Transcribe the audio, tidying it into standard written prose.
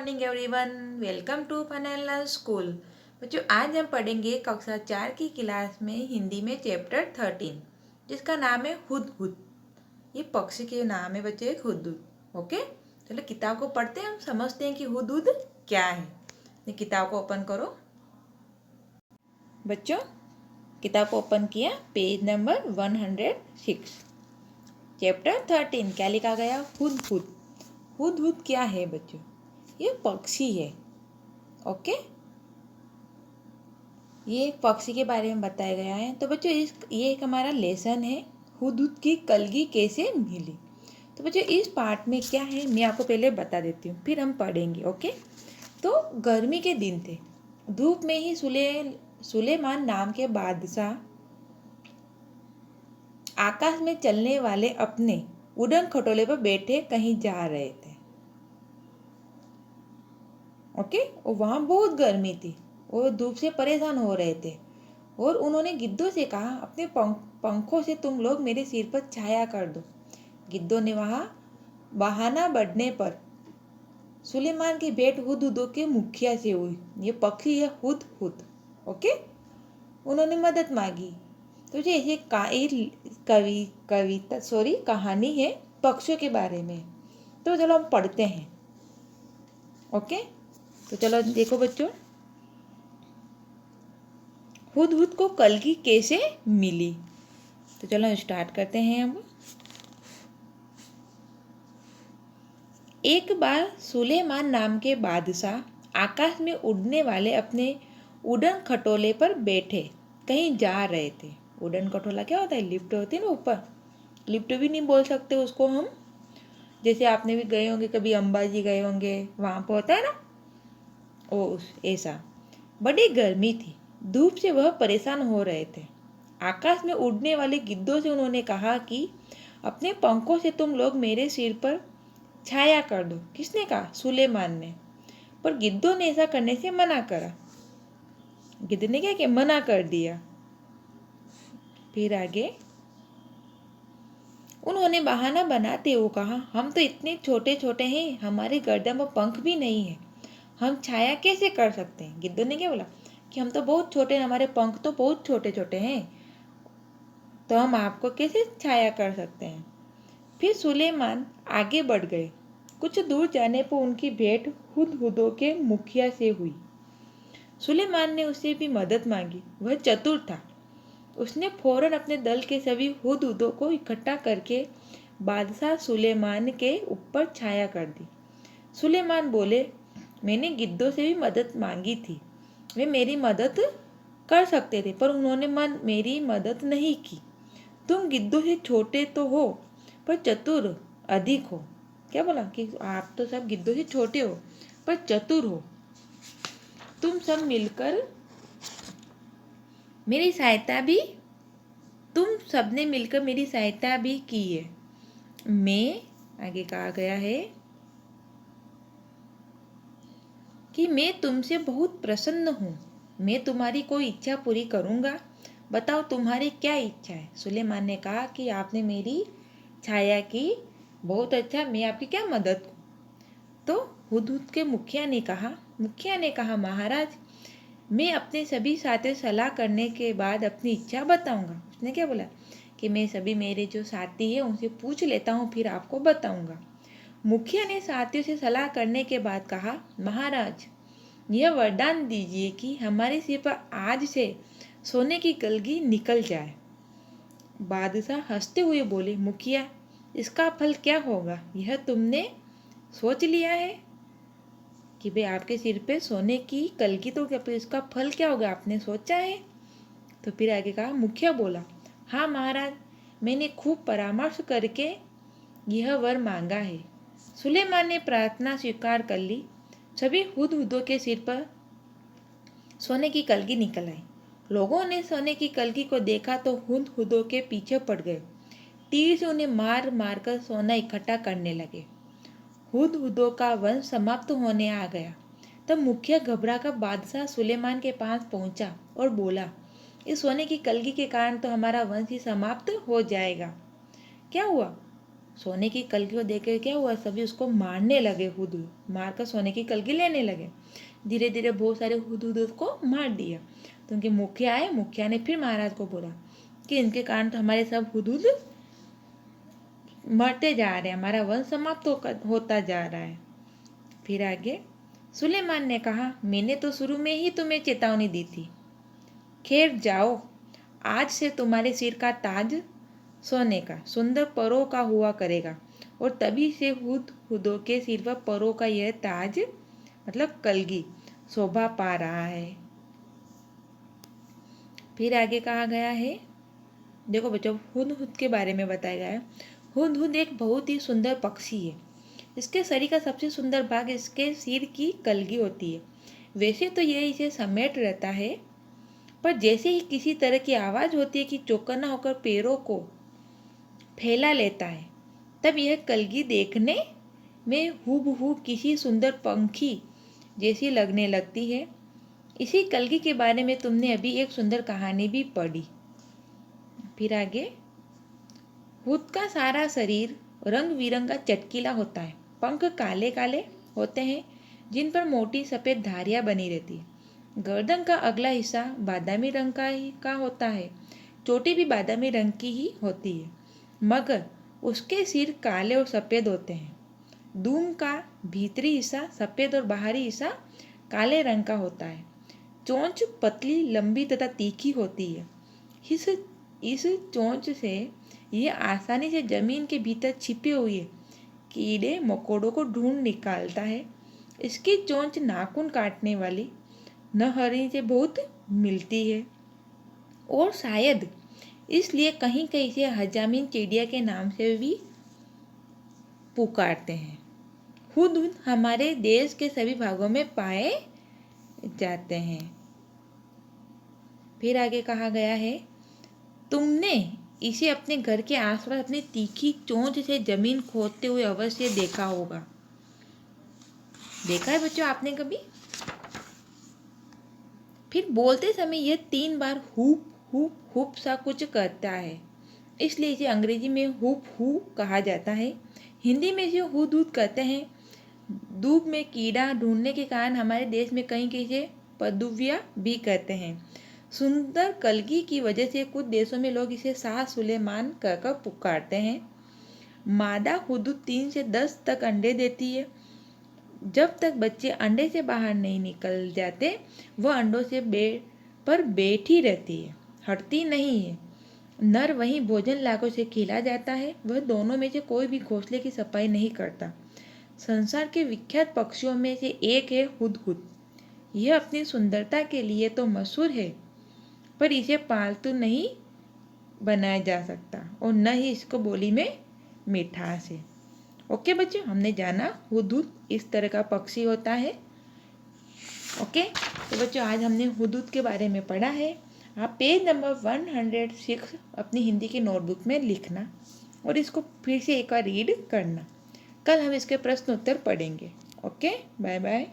Morning everyone, welcome to fun and learn school. बच्चों, आज हम पढ़ेंगे कक्षा 4 की क्लास में हिंदी में चैप्टर 13 जिसका नाम है हुदहुद। ये पक्षी के नाम है बच्चों, एक हुदहुद। ओके, चलो किताब को पढ़ते हैं, हम समझते हैं कि हुदहुद क्या है। ये किताब को ओपन करो बच्चों। किताब को ओपन किया, पेज नंबर 106, चैप्टर 13 क्या लिखा गया? हुदहुद। हुदहुद क्या है बच्चों? ये पक्षी है। ओके, ये एक पक्षी के बारे में बताया गया है। तो बच्चों ये एक हमारा लेसन है, हुदहुद की कलगी कैसे मिली। तो बच्चों इस पार्ट में क्या है मैं आपको पहले बता देती हूँ, फिर हम पढ़ेंगे। ओके, तो गर्मी के दिन थे, धूप में ही सुलेमान नाम के बादशाह आकाश में चलने वाले अपने उड़न खटोले पर बैठे कहीं जा रहे थे। ओके, और वहाँ बहुत गर्मी थी, वो धूप से परेशान हो रहे थे और उन्होंने गिद्धों से कहा, अपने पंखों से तुम लोग मेरे सिर पर छाया कर दो। गिद्धों ने वहाँ बहाना बढ़ने पर सुलेमान की भेंट हुदहुदों के मुखिया से हुई। ये पक्षी है हुदहुद। ओके, उन्होंने मदद मांगी। तो ये ऐसे कहानी है पक्षियों के बारे में। तो चलो हम पढ़ते हैं। ओके, तो चलो देखो बच्चों, हुदहुद को कलगी कैसे मिली। तो चलो स्टार्ट करते हैं हम। एक बार सुलेमान नाम के बादशाह आकाश में उड़ने वाले अपने उड़न खटोले पर बैठे कहीं जा रहे थे। उड़न खटोला क्या होता है? लिफ्ट होती है ना ऊपर, लिफ्ट भी नहीं बोल सकते उसको हम। जैसे आपने भी गए होंगे, कभी अंबाजी गए होंगे, वहाँ पर होता है ना, ओ ऐसा। बड़ी गर्मी थी, धूप से वह परेशान हो रहे थे। आकाश में उड़ने वाले गिद्धों से उन्होंने कहा कि अपने पंखों से तुम लोग मेरे सिर पर छाया कर दो। किसने कहा? सुलेमान ने। पर गिद्धों ने ऐसा करने से मना करा। गिद्ध ने क्या किया? मना कर दिया। फिर आगे उन्होंने बहाना बनाते हुए कहा, हम तो इतने छोटे छोटे हैं, हमारे गर्दन में पंख भी नहीं है, हम छाया कैसे कर सकते हैं? गिद्धों ने क्या बोला कि हम तो बहुत छोटे हैं, हमारे पंख तो बहुत छोटे छोटे हैं, तो हम आपको कैसे छाया कर सकते हैं। फिर सुलेमान आगे बढ़ गए। कुछ दूर जाने पर उनकी भेंट हुदहुदों के मुखिया से हुई। सुलेमान ने उससे भी मदद मांगी। वह चतुर था। उसने फौरन अपने दल के सभी हुदहुदों को इकट्ठा करके बादशाह सुलेमान के ऊपर छाया कर दी। सुलेमान बोले, मैंने गिद्धों से भी मदद मांगी थी, वे मेरी मदद कर सकते थे, पर उन्होंने मेरी मदद नहीं की। तुम गिद्धों से छोटे तो हो, पर चतुर अधिक हो। क्या बोला कि आप तो सब गिद्धों से छोटे हो पर चतुर हो। तुम सब मिलकर मेरी सहायता भी तुम सबने मिलकर मेरी सहायता भी की है। मैं आगे कहा गया है कि मैं तुमसे बहुत प्रसन्न हूँ। मैं तुम्हारी कोई इच्छा पूरी करूँगा। बताओ तुम्हारी क्या इच्छा है? सुलेमान ने कहा कि आपने मेरी छाया की, बहुत अच्छा, मैं आपकी क्या मदद करूँ? तो हुदहुद के मुखिया ने कहा, महाराज, मैं अपने सभी साथियों से सलाह करने के बाद अपनी इच्छा बताऊंगा। उसने क्या बोला कि मैं सभी मेरे जो साथी हैं उनसे पूछ लेता हूँ, फिर आपको बताऊंगा। मुखिया ने साथियों से सलाह करने के बाद कहा, महाराज, यह वरदान दीजिए कि हमारे सिर पर आज से सोने की कलगी निकल जाए। बादशाह हंसते हुए बोले, मुखिया, इसका फल क्या होगा? यह तुमने सोच लिया है कि भाई आपके सिर पे सोने की कलगी, तो क्या इसका फल क्या होगा? आपने सोचा है? तो फिर आगे कहा, मुखिया बोला, हाँ महाराज, मैंने खूब परामर्श करके यह वर मांगा है। सुलेमान ने प्रार्थना स्वीकार कर ली। सभी हुदहुदों के सिर पर सोने की कलगी निकल आई। लोगों ने सोने की कलगी को देखा तो हुदहुदों के पीछे पड़ गए। तीर से उन्हें मार मार कर सोना इकट्ठा करने लगे। हुदहुदों का वंश समाप्त होने आ गया। तब मुखिया घबरा कर बादशाह सुलेमान के पास पहुंचा और बोला, इस सोने की कलगी के कारण तो हमारा वंश ही समाप्त हो जाएगा। क्या हुआ? सोने की कलगी को देख कर क्या हुआ, सभी उसको मारने लगे, हुदहुद मार कर सोने की कलगी लेने लगे। धीरे धीरे बहुत सारे हुदहुद उसको मार दिया। तो उनके मुखिया आए, मुखिया ने फिर महाराज को बोला कि इनके कारण तो हमारे सब हुदहुद मरते जा रहे हैं, हमारा वंश समाप्त होता जा रहा है। फिर आगे सुलेमान ने कहा, मैंने तो शुरू में ही तुम्हें चेतावनी दी थी। खैर जाओ, आज से तुम्हारे सिर का ताज सोने का सुंदर परों का हुआ करेगा। और तभी से हुदों के सिर पर परों का यह ताज मतलब कलगी शोभा पा रहा है। फिर आगे कहा गया है, देखो बच्चों, हुदहुद के बारे में बताया गया है। हुदहुद एक बहुत ही सुंदर पक्षी है। इसके शरीर का सबसे सुंदर भाग इसके सिर की कलगी होती है। वैसे तो यह इसे समेट रहता है, पर जैसे ही किसी तरह की आवाज़ होती है कि चौकन्ना होकर पैरों को फैला लेता है, तब यह कलगी देखने में हूबहू किसी सुंदर पंखी जैसी लगने लगती है। इसी कलगी के बारे में तुमने अभी एक सुंदर कहानी भी पढ़ी। फिर आगे, हुद का सारा शरीर रंग बिरंगा चटकीला होता है। पंख काले काले होते हैं जिन पर मोटी सफ़ेद धारियाँ बनी रहती है। गर्दन का अगला हिस्सा बादामी रंग का होता है। चोटी भी बादामी रंग की ही होती है, मगर उसके सिर काले और सफ़ेद होते हैं। दूम का भीतरी हिस्सा सफ़ेद और बाहरी हिस्सा काले रंग का होता है। चोंच पतली, लंबी तथा तीखी होती है। इस चोंच से यह आसानी से जमीन के भीतर छिपे हुए कीड़े मकोड़ों को ढूंढ निकालता है। इसकी चोंच नाखून काटने वाली नहरी से बहुत मिलती है और शायद इसलिए कहीं कहीं से हजामीन चिड़िया के नाम से भी पुकारते हैं। हुदहुद हमारे देश के सभी भागों में पाए जाते हैं। फिर आगे कहा गया है, तुमने इसे अपने घर के आसपास अपनी तीखी चोंच से जमीन खोदते हुए अवश्य देखा होगा। देखा है बच्चों आपने कभी? फिर बोलते समय यह 3 बार हुप हुप हुप सा कुछ करता है, इसलिए इसे अंग्रेजी में हुप हु कहा जाता है। हिंदी में इसे हुदहुद कहते हैं। दूब में कीड़ा ढूंढने के कारण हमारे देश में कहीं कहीं से पदुविया भी कहते हैं। सुंदर कलगी की वजह से कुछ देशों में लोग इसे शाह सुलेमान कहकर पुकारते हैं। मादा हुदहुद 3 से 10 तक अंडे देती है। जब तक बच्चे अंडे से बाहर नहीं निकल जाते, वह अंडों से पर बैठी रहती है, हटती नहीं है। नर वहीं भोजन लाकर उसे खिला जाता है। वह दोनों में से कोई भी घोंसले की सफाई नहीं करता। संसार के विख्यात पक्षियों में से एक है हुदहुद। यह अपनी सुंदरता के लिए तो मशहूर है, पर इसे पालतू नहीं बनाया जा सकता और न ही इसको बोली में मिठास है। ओके बच्चों, हमने जाना हुदहुद इस तरह का पक्षी होता है। ओके, तो बच्चों आज हमने हुदहुद के बारे में पढ़ा है। आप पेज नंबर 106 अपनी हिंदी की नोटबुक में लिखना और इसको फिर से एक बार रीड करना। कल हम इसके प्रश्न उत्तर पढ़ेंगे। Okay, bye bye.